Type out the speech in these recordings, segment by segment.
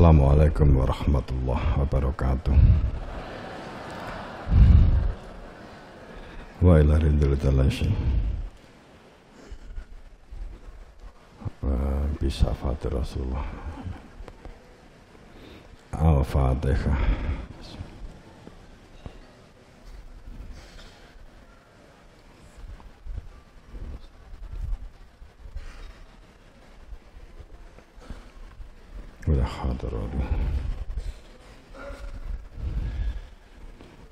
Assalamualaikum warahmatullahi wabarakatuh. Wa ila ridhil talashi wa bisafati Rasulullah. Al-Fatihah. ولا حاضر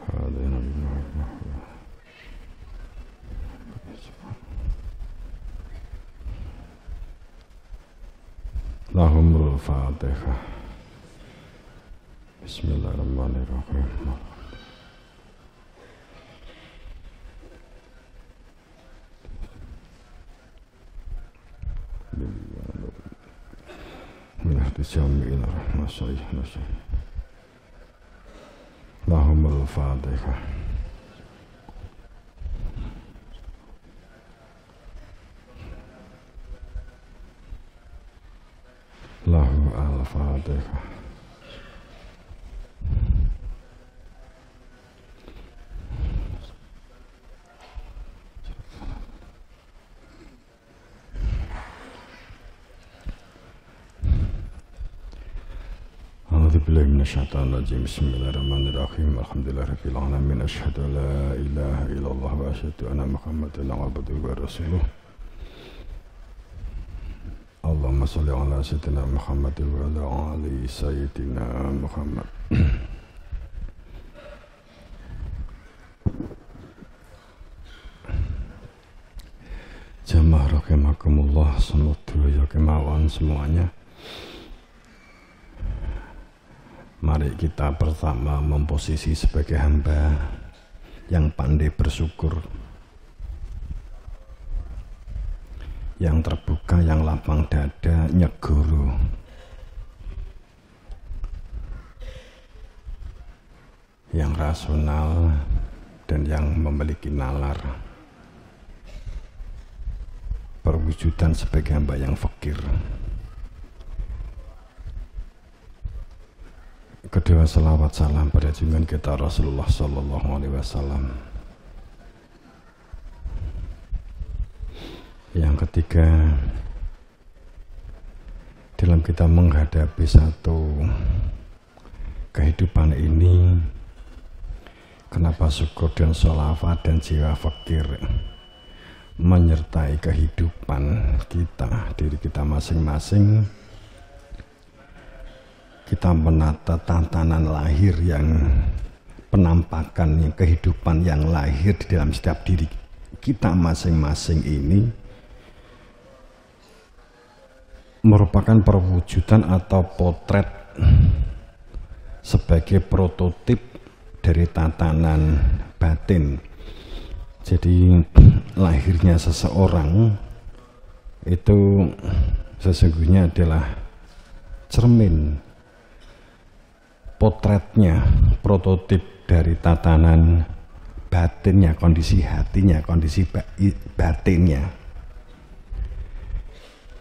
هذا لهم الفاتحة. بسم الله الرحمن الرحيم. Jami'il rahmatullahi lahumul fatihah. Lahu al-fatihah. Bismillahirrahmanirrahim. Alhamdulillahirabbil alamin. Asyhadu an la ilaha illallah wa asyhadu anna Muhammadan abduhu wa rasuluh. Allahumma shalli ala sayyidina Muhammad wa ala ali sayyidina Muhammad. Jamaah rahimakumullah, semoga kemauan semuanya. Mari kita pertama memposisi sebagai hamba yang pandai bersyukur, yang terbuka, yang lapang dada, nyegoro, yang rasional dan yang memiliki nalar, perwujudan sebagai hamba yang fakir. Kedua, salawat salam pada junjungan kita Rasulullah Sallallahu Alaihi Wasallam. Yang ketiga, dalam kita menghadapi satu kehidupan ini, kenapa syukur dan sholawat dan jiwa fakir menyertai kehidupan kita, diri kita masing-masing. Kita menata tantangan lahir yang penampakan yang kehidupan yang lahir di dalam setiap diri kita masing-masing ini merupakan perwujudan atau potret sebagai prototip dari tatanan batin. Jadi lahirnya seseorang itu sesungguhnya adalah cermin, potretnya, prototip dari tatanan batinnya, kondisi hatinya, kondisi batinnya.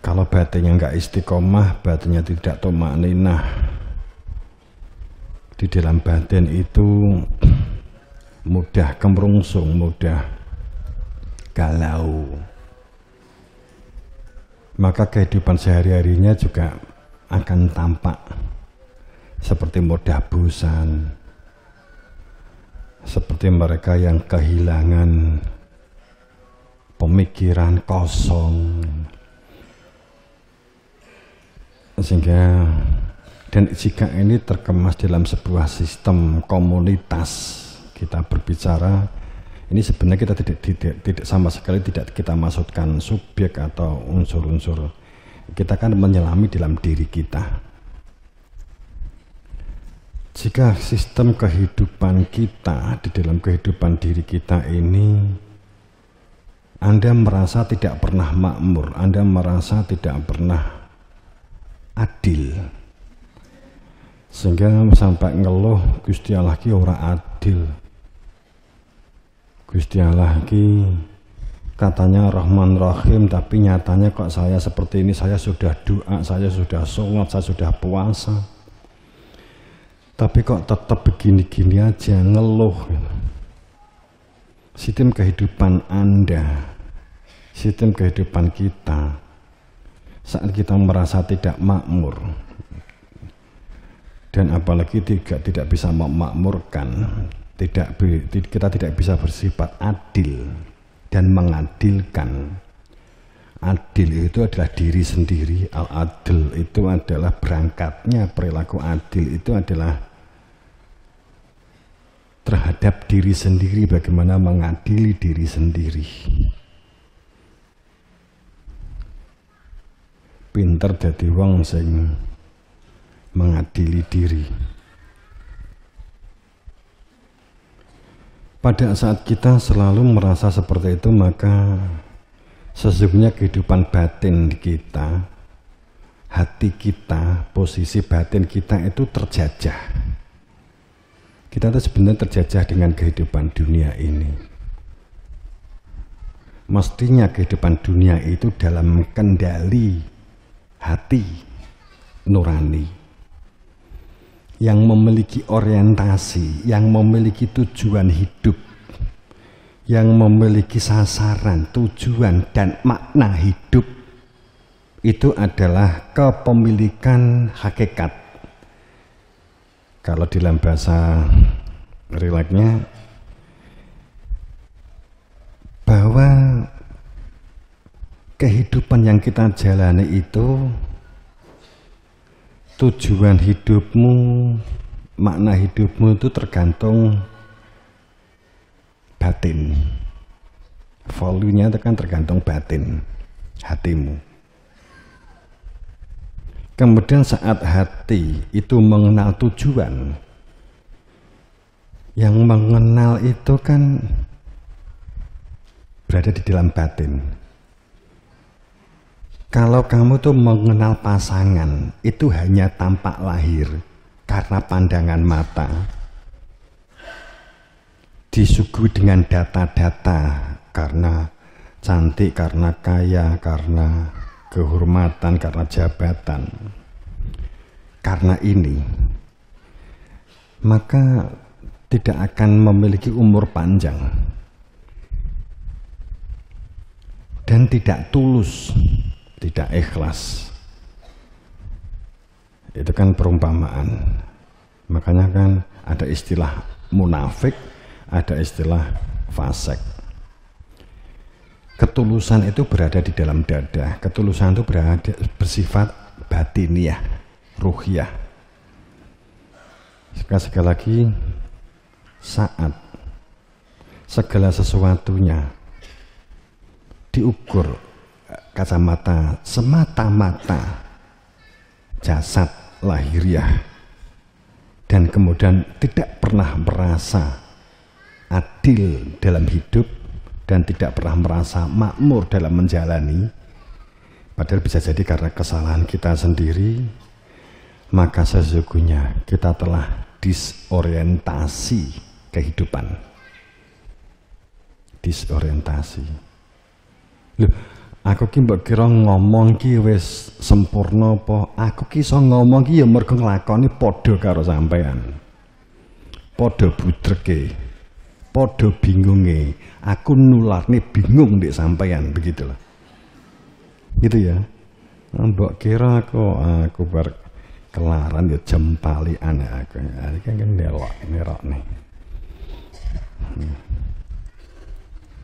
Kalau batinnya nggak istiqomah, batinnya tidak tumakninah, di dalam batin itu mudah kemerungsung, mudah galau. Maka kehidupan sehari-harinya juga akan tampak seperti mudah bosan, seperti mereka yang kehilangan pemikiran, kosong, sehingga dan jika ini terkemas dalam sebuah sistem komunitas, kita berbicara ini sebenarnya kita tidak sama sekali tidak kita maksudkan subjek atau unsur-unsur, kita kan menyelami dalam diri kita. Jika sistem kehidupan kita di dalam kehidupan diri kita ini, Anda merasa tidak pernah makmur, Anda merasa tidak pernah adil, sehingga sampai ngeluh Gusti Allah ki ora adil, Gusti Allah ki katanya Rahman Rahim, tapi nyatanya kok saya seperti ini, saya sudah doa, saya sudah sholat, saya sudah puasa, Tapi kok tetap begini-gini aja, ngeluh. Sistem kehidupan Anda, sistem kehidupan kita, saat kita merasa tidak makmur, dan apalagi tidak bisa memakmurkan, kita tidak bisa bersifat adil dan mengadilkan. Adil itu adalah diri sendiri, al-adil itu adalah berangkatnya, perilaku adil itu adalah terhadap diri sendiri, bagaimana mengadili diri sendiri. Pinter dadi wong sing mengadili diri. Pada saat kita selalu merasa seperti itu, maka sesungguhnya kehidupan batin kita, hati kita, posisi batin kita itu terjajah. Kita tuh sebenarnya terjajah dengan kehidupan dunia ini. Mestinya kehidupan dunia itu dalam kendali hati nurani, yang memiliki orientasi, yang memiliki tujuan hidup, yang memiliki sasaran, tujuan, dan makna hidup. Itu adalah kepemilikan hakikat. Kalau dalam bahasa rileknya, bahwa kehidupan yang kita jalani itu, tujuan hidupmu, makna hidupmu itu tergantung batin. Volunya itu kan tergantung batin, hatimu. Kemudian saat hati itu mengenal tujuan, yang mengenal itu kan berada di dalam batin. Kalau kamu tuh mengenal pasangan, itu hanya tampak lahir karena pandangan mata, disuguhi dengan data-data karena cantik, karena kaya, karena kehormatan, karena jabatan. Karena ini, maka tidak akan memiliki umur panjang dan tidak tulus, tidak ikhlas. Itu kan perumpamaan. Makanya kan ada istilah munafik, ada istilah fasik. Ketulusan itu berada di dalam dada. Ketulusan itu bersifat batiniah, ruhiyah. Sekali lagi, saat segala sesuatunya diukur kacamata semata-mata jasad lahiriah, dan kemudian tidak pernah merasa adil dalam hidup dan tidak pernah merasa makmur dalam menjalani, padahal bisa jadi karena kesalahan kita sendiri, maka sesungguhnya kita telah disorientasi kehidupan. Disorientasi. Loh, aku ki mbok kira ngomong ki wis sempurna apa? Aku ki iso ngomong ki ya mergo nglakoni padha karo sampean. Padha budreke, padha bingunge. Aku nularne bingung ndek sampean, begitulah. Gitu ya. Mbok kira aku bar kelaran ya jempalian aku. Iki kan nerok nih.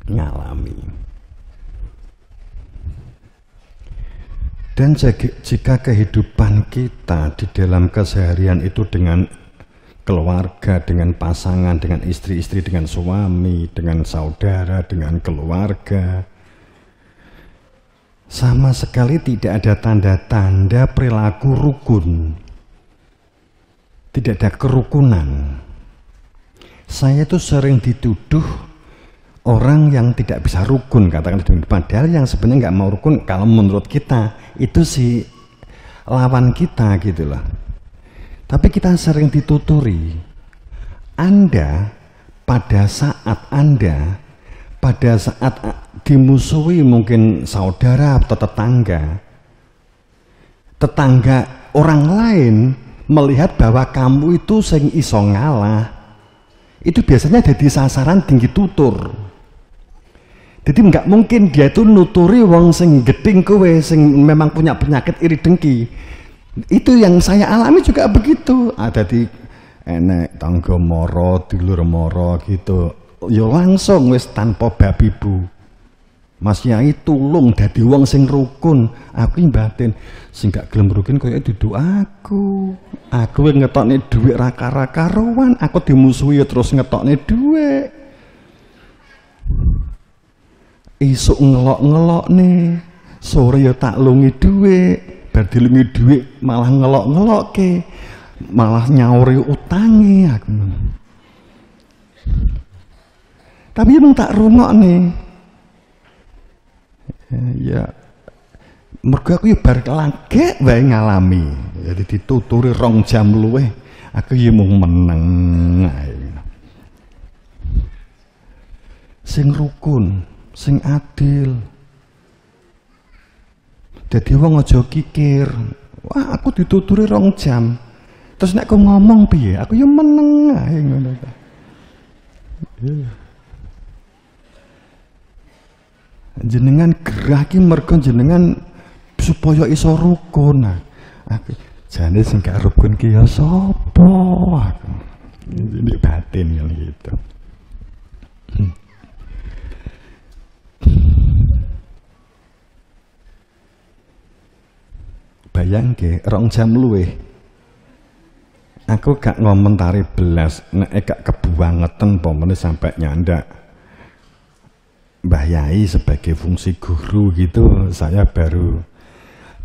Ngalami. Dan jika kehidupan kita di dalam keseharian itu dengan keluarga, dengan pasangan, dengan istri-istri, dengan suami, dengan saudara, dengan keluarga, sama sekali tidak ada tanda-tanda perilaku rukun, tidak ada kerukunan. Saya itu sering dituduh orang yang tidak bisa rukun, katakan, padahal yang sebenarnya nggak mau rukun kalau menurut kita itu si lawan kita gitu loh. Tapi kita sering dituturi. Anda pada saat dimusuhi mungkin saudara atau tetangga orang lain melihat bahwa kamu itu sing iso ngalah, itu biasanya jadi sasaran tinggi tutur. Jadi nggak mungkin dia itu nuturi wong sing geding kowe, sing memang punya penyakit iri dengki. Itu yang saya alami juga begitu. Ada di enek tangga moro, dulur moro gitu. Ya langsung wis tanpa babi bu. Mas Yai tulung dadi wong sing rukun. Aku batin sing gak gelem rukun kaya duduk aku. Aku yang ngetokne dhuwit ra karuan, aku dimusuhi terus ngetokne dhuwit. Isuk ngelok-ngelok nih, sore ya tak lungi dhuwit, bar dilungi dhuwit malah ngelok-ngelokke, malah nyauri utangi aku. Tapi emang tak rungokne. Ya mergo aku ya bar lagek wae ngalami. Jadi dituturi 2 jam luwih, aku ya mung meneng ae. Sing rukun, sing adil. Dadi wong aja kikir. Wah, aku dituturi 2 jam. Terus nek aku ngomong piye? Aku ya meneng ae ngono ta. Jenengan gerah ki mergo jenengan supaya iso rukun. Aku jane sing gak rukun ki ya sapa? Aku. Ini batin kan gitu. Bayang ke 2 jam luwih aku gak ngomentari belas, nek gak kebuangeten pomene sampai nyandak Mbah Yai sebagai fungsi guru gitu, saya baru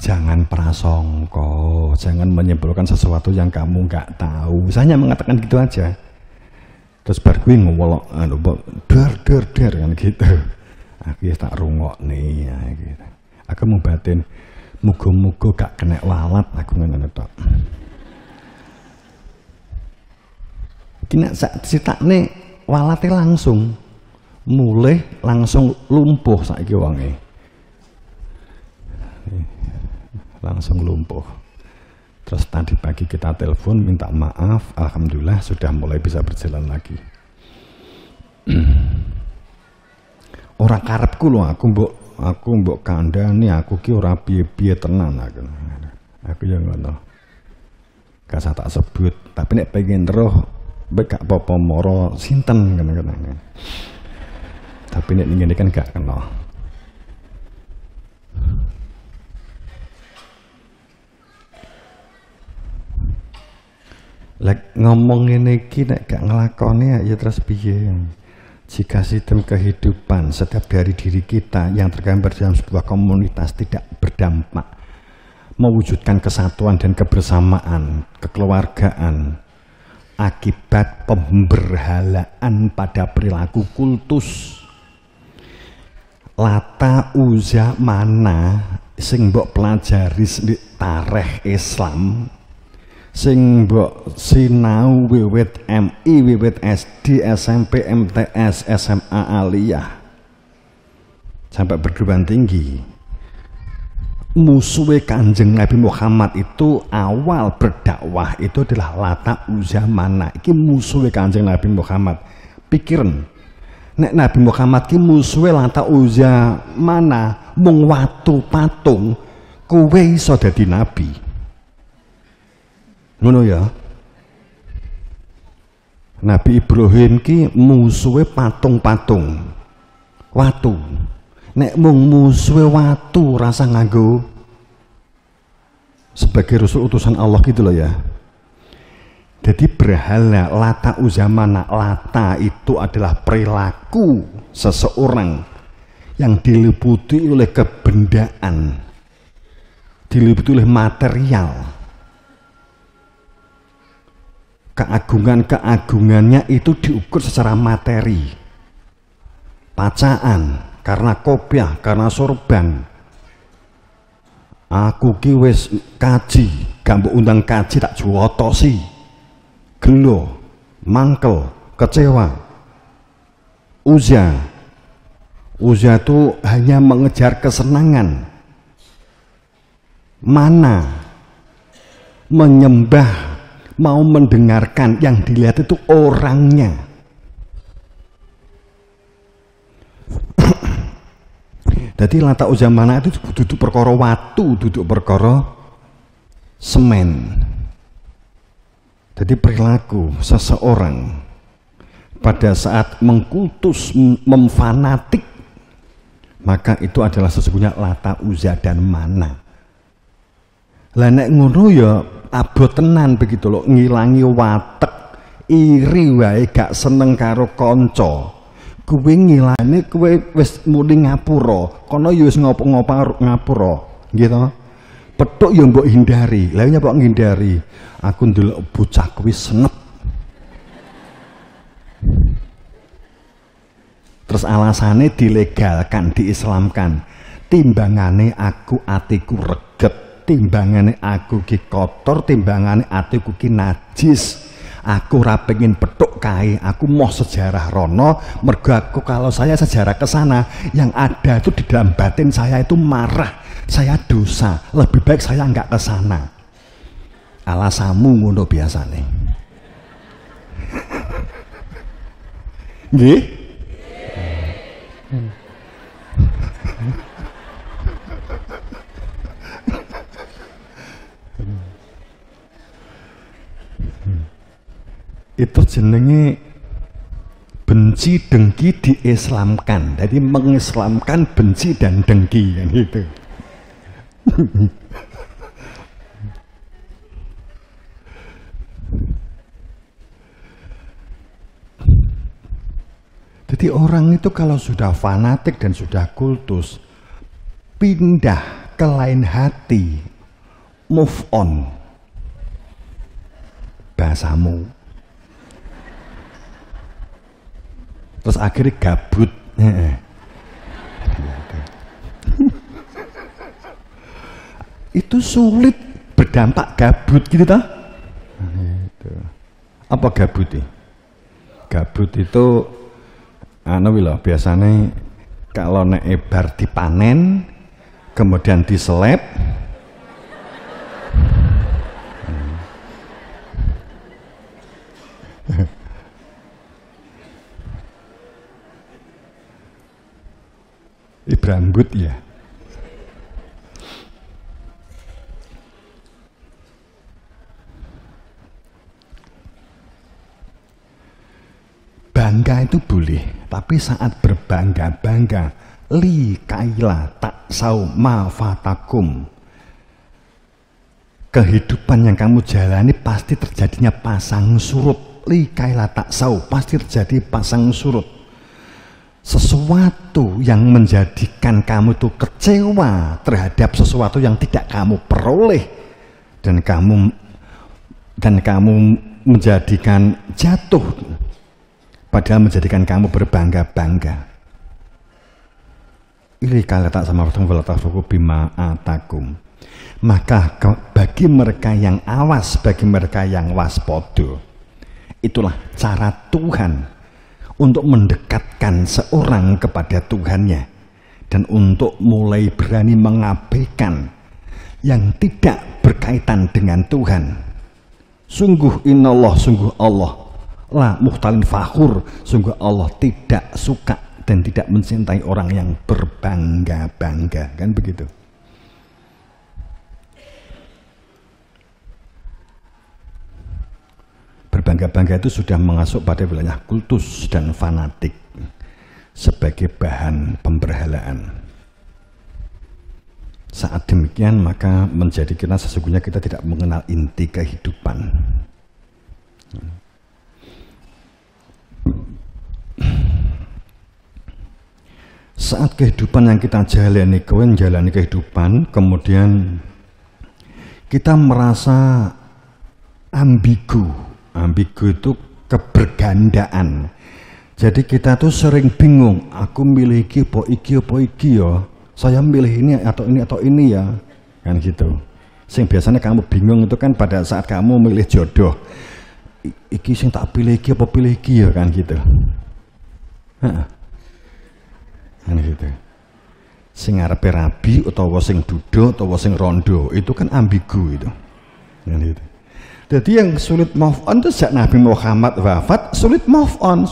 jangan prasangka, jangan menyimpulkan sesuatu yang kamu gak tahu. Saya hanya mengatakan gitu aja. Terus bar kuwi ngolok der kan gitu. Aku ya tak rungokne ya gitu. Aku mau batin muga-muga gak kena walat aku ngono tok. Iki nek sak sitakne walate langsung mulih langsung lumpuh saiki wonge. Langsung lumpuh. Terus tadi pagi kita telepon minta maaf, alhamdulillah sudah mulai bisa berjalan lagi. Orang karepku lho aku mbok kandhani aku ki ora piye-piye tenan aku. Aku ya ngono. Gak tak sebut, tapi nek pengen roh gak apa-apa moro sinten ngono-ngono. Tapi nek ngene kan gak kena. Lek ngomong ngene iki nek gak nglakoni ya terus piye? Jika sistem kehidupan setiap dari diri kita yang tergambar dalam sebuah komunitas tidak berdampak mewujudkan kesatuan dan kebersamaan, kekeluargaan, akibat pemberhalaan pada perilaku kultus Lata Uzza Mana sing mbok pelajari tarikh Islam, sing mbok sinau wiwit MI, wiwit SD, SMP, MTS, SMA aliyah sampai perguruan tinggi. Musuhe Kanjeng Nabi Muhammad itu awal berdakwah itu adalah Lata Uzza Mana. Iki musuhe Kanjeng Nabi Muhammad. Pikiran nek Nabi Muhammad ki musuhe Lata Uzza Mana mung watu patung, kowe iso dadi nabi. Ngono ya. Nabi Ibrahim ki musuhe patung-patung. Watu. Nek mung musuhe watu rasa nganggo sebagai rasul utusan Allah gitu loh ya. Jadi berhala Lata Uzza Mana. Lata itu adalah perilaku seseorang yang diliputi oleh kebendaan, diliputi oleh material. Keagungan-keagungannya itu diukur secara materi. Pacaan karena kopiah, karena sorban. Aku ki wis kaji, gak mbok undang kaji tak juwotosi. Gelo, mangkel, kecewa. Uzza itu hanya mengejar kesenangan. Mana menyembah, mau mendengarkan, yang dilihat itu orangnya. Jadi Lata Uzamana itu duduk perkara watu, duduk perkara semen. Jadi perilaku seseorang pada saat mengkultus, memfanatik, maka itu adalah sesungguhnya Lata Uza dan Mana. Lah nek ngono ya abot tenan begitu loh, ngilangi watek, iri wae gak seneng karo kanca. Kuwi ngilane kowe wis muni ngapura, kono ya wis ngopo-ngopo ngapura, gitu. Petuk ya mbok hindari. Lah nyapa ngindari? Aku ndelok bocah kuwi senep. Terus alasannya dilegalkan, diislamkan. Timbangane aku atiku reget, timbangane aku ki kotor, timbangane atiku ki najis. Aku ora pengen petuk kae, aku mau sejarah rono, mergo aku kalau saya sejarah ke sana, yang ada itu di dalam batin saya itu marah, saya dosa, lebih baik saya enggak ke sana. Alasanmu ngono biasane. Nggih? Itu jenenge benci dengki diislamkan. Jadi mengislamkan benci dan dengki kan gitu. Jadi orang itu kalau sudah fanatik dan sudah kultus, pindah ke lain hati, move on. Bahasamu. Terus akhirnya gabut. Itu sulit berdampak gabut gitu toh. Apa gabut itu? Gabut itu biasanya kalau nek ebar dipanen kemudian diseleb berambut ya. Bangga itu boleh, tapi saat berbangga-bangga, li kaila tak sau ma fatakum. Kehidupan yang kamu jalani pasti terjadinya pasang surut. Li kaila tak sau, pasti terjadi pasang surut. Sesuatu yang menjadikan kamu itu kecewa terhadap sesuatu yang tidak kamu peroleh dan kamu menjadikan jatuh, padahal menjadikan kamu berbangga-bangga. Ini kala tak sama bima atakum. Maka bagi mereka yang awas, bagi mereka yang waspada, itulah cara Tuhan untuk mendekatkan seorang kepada Tuhannya dan untuk mulai berani mengabaikan yang tidak berkaitan dengan Tuhan. Sungguh inallah, sungguh Allah la muhtalin fakhur, sungguh Allah tidak suka dan tidak mencintai orang yang berbangga-bangga, kan begitu. Berbangga-bangga itu sudah masuk pada wilayah kultus dan fanatik sebagai bahan pemberhalaan. Saat demikian maka menjadi kita sesungguhnya kita tidak mengenal inti kehidupan. Saat kehidupan yang kita jalani, kehidupan, kemudian kita merasa ambigu. Ambigu itu kebergandaan. Jadi kita tuh sering bingung, aku milih iki apa iki ya. Saya milih ini atau ini ya. Kan gitu. Sing biasanya kamu bingung itu kan pada saat kamu milih jodoh. Iki sing tak pilih iki apa pilih iki ya, kan gitu. Kan gitu. Sing arepe rabi utawa sing duda utawa sing rondo, itu kan ambigu itu. Gitu. Jadi yang sulit move on itu sejak Nabi Muhammad wafat, sulit move on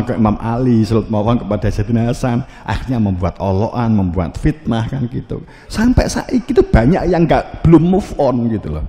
ke Imam Ali, sulit move on kepada Sayyidina Hasan, akhirnya membuat oloan, membuat fitnah kan gitu. Sampai saat itu banyak yang belum move on gitu loh.